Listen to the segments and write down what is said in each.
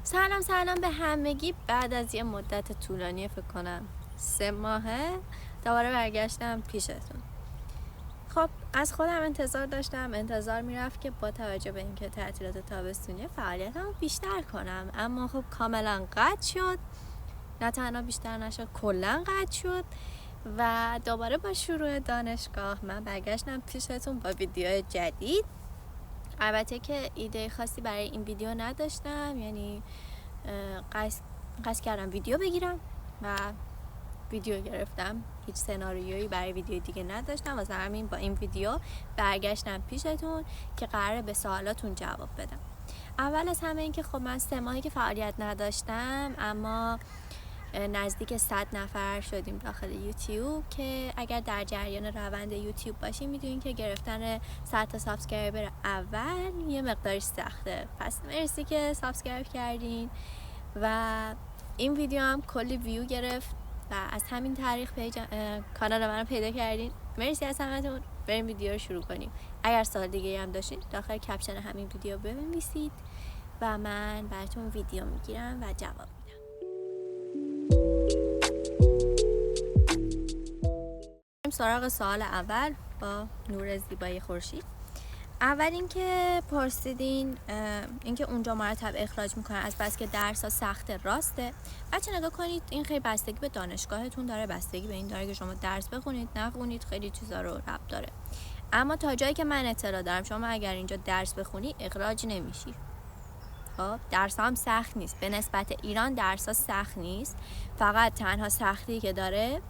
سلام به همگی. بعد از یه مدت طولانی فکر کنم 3 ماهه دوباره برگشتم پیشتون. خب از خودم انتظار میرفت که با توجه به اینکه تعطیلات تابستونی فعالیتمو بیشتر کنم، اما خب کاملا قطع شد. نه تنها بیشتر نشد، کلا قطع شد و دوباره با شروع دانشگاه من برگشتم پیشتون با ویدیو جدید. البته که ایده خاصی برای این ویدیو نداشتم، یعنی قصد کردم ویدیو بگیرم و ویدیو گرفتم. هیچ سناریویی برای ویدیو دیگه نداشتم، واسه همین با این ویدیو برگشتم پیشتون که قراره به سوالاتون جواب بدم. اول از همه این که خب من 3 ماهی که فعالیت نداشتم، اما نزدیک 100 نفر شدیم داخل یوتیوب که اگر در جریان روند یوتیوب باشین میدونین که گرفتن 100 تا سابسکرایبر اول یه مقدارش سخته. پس مرسی که سابسکرایب کردین و این ویدیو هم کلی ویو گرفت و از همین طریق کانال من رو پیدا کردین. مرسی از همتون. بریم ویدیو رو شروع کنیم. اگر سوال دیگه هم داشتین داخل کپشن همین ویدیو بنویسید و من براتون ویدیو میگیرم و جواب میدم. سراغ سوال اول با نور زیبای خورشید. اول اینکه پرسیدین اینکه اونجا مرتب اخراج میکنن از بس که درس‌ها سخته. راسته؟ بچه نگاه کنید، این خیلی بستگی به دانشگاهتون داره، بستگی به این داره که شما درس بخونید نخونید، خیلی چیزا رو ربط داره. اما تا جایی که من اطلاع دارم شما اگر اینجا درس بخونی اخراج نمیشی. خب درس هم سخت نیست، به نسبت ایران درس ها سخت نیست. فقط تنها سختی که داره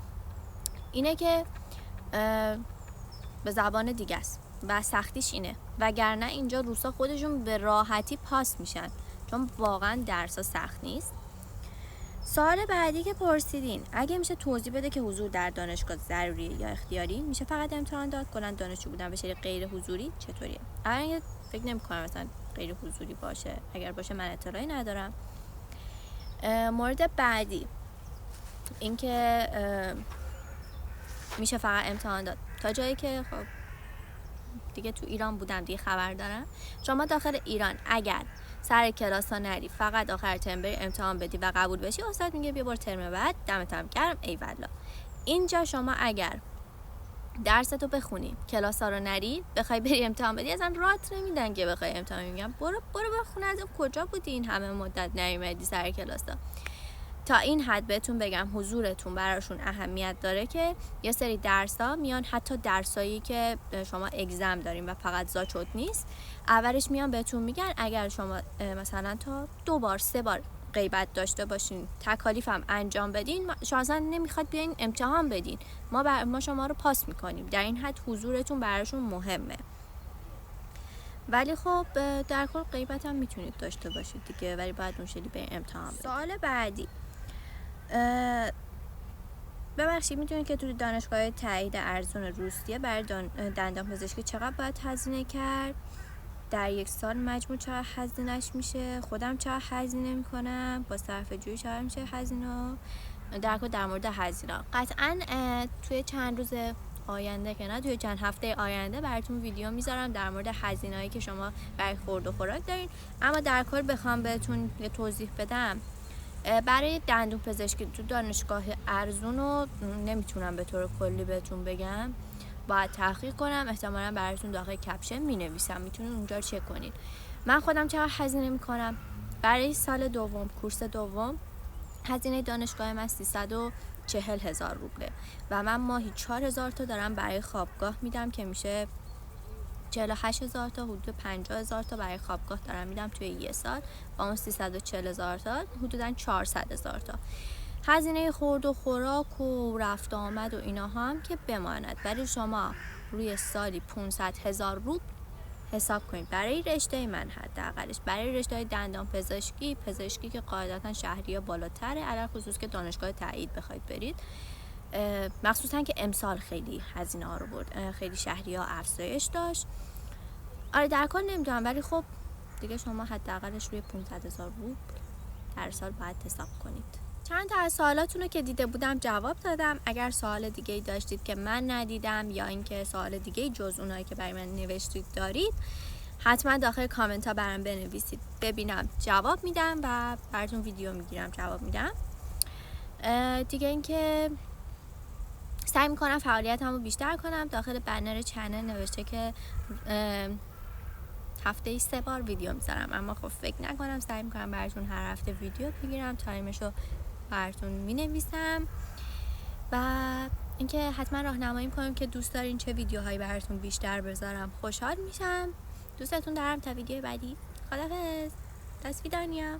اینه که به زبان دیگه است و سختیش اینه، وگرنه اینجا روسا خودشون به راحتی پاس میشن، چون واقعا درسا سخت نیست. سوال بعدی که پرسیدین، اگه میشه توضیح بده که حضور در دانشگاه ضروریه یا اختیاری؟ میشه فقط امتحان داد؟ کلا دانشجو بودن به شکل غیر حضوری چطوریه؟ اولا فکر نمی‌کنم مثلا غیر حضوری باشه، اگر باشه من اطلاعی ندارم. مورد بعدی اینکه میشه فقط امتحان داد. تا جایی که خب دیگه تو ایران بودم دیگه خبر دارم، شما داخل ایران اگر سر کلاس ها نری، فقط آخر ترم بری امتحان بدی و قبول بشی، استاد میگه بیا برو ترم بعد، دمت هم گرم، ای والله. اینجا شما اگر درستو بخونی، کلاس ها رو نری، بخوای بری امتحان بدی، اصلا رات نمیدن که بخوای امتحان. میگم برو بخون، از کجا بودی این همه مدت نیومدی سر کلاس ها؟ تا این حد بهتون بگم حضورتون براشون اهمیت داره که یه سری درس‌ها میان، حتی درسایی که شما اگزم دارین و فقط زاچوت نیست، اولش میان بهتون میگن اگر شما مثلا تا 2 بار 3 بار غیبت داشته باشین، تکالیف هم انجام بدین، شما اصلا نمیخواد بیاین امتحان بدین، ما شما رو پاس میکنیم. در این حد حضورتون براشون مهمه. ولی خب در کل غیبت هم میتونید داشته باشید دیگه، ولی باید اون شکلی به امتحان بدید. سوال بعدی، ببخشید میدونید که توی دانشگاه تایید ارزون روسیه برای دندان پزشکی چقدر باید هزینه کرد؟ در 1 سال مجموع چقدر هزینهش میشه؟ خودم چقدر هزینه میکنم؟ با صرفه جویی چقدر میشه هزینه؟ در مورد هزینه قطعا توی چند روز آینده که نه، توی چند هفته آینده براتون ویدیو میذارم در مورد هزینه‌ای که شما برای خورد و خوراک دارین. اما در کل بخوام بهتون یه توضیح بدم، برای دندون پزشکی تو دانشگاه ارزون رو نمیتونم به طور کلی بهتون بگم، باید تحقیق کنم، احتمالا براتون داخل کپشن مینویسم، میتونید اونجا رو چک کنید. من خودم چقدر هزینه میکنم؟ برای سال دوم، کورس دوم، هزینه دانشگاه من 340,000 روبله و من ماهی 4,000 تا دارم برای خوابگاه میدم که میشه 48,000 تا، حدود 50,000 تا برای خوابگاه دارم میدم توی 1 سال، با اون 340,000 تا حدوداً 400,000 تا. هزینه خورد و خوراک و رفت آمد و اینا هم که بماند، برای شما روی سالی 500,000 روبل حساب کنید برای رشته من، حداقلش برای رشته دندان پزشکی که قاعدتا شهریه بالاتره، علاوه خصوص که دانشگاه تایید بخواید برید، مخصوصا که امسال خیلی هزینه ها رو برد، خیلی شهری ها افزایش داشت. آره در کل نمیدونم، ولی خب دیگه شما حداقلش روی 500,000 روبل در سال باید حساب کنید. چند تا از سوالاتون رو که دیده بودم جواب دادم. اگر سوال دیگه ای داشتید که من ندیدم یا اینکه سوال دیگه ای جز اونایی که برای من نوشتید دارید، حتما داخل کامنت ها برام بنویسید، ببینم جواب میدم و براتون ویدیو میگیرم جواب میدم. دیگه اینکه سعی میکنم فعالیتمو بیشتر کنم. داخل بنر چنل نوشته که هفته ای 3 بار ویدیو میذارم، اما خب فکر نکنم. سعی میکنم براتون هر هفته ویدیو بگیرم، تایمشو براتون مینویسم. و اینکه حتما راهنمایی میکنم که دوست دارین چه ویدیوهایی براتون بیشتر بذارم. خوشحال میشم. دوستتون دارم. تا ویدیو بعدی. خداحافظ. دست ویدانیا.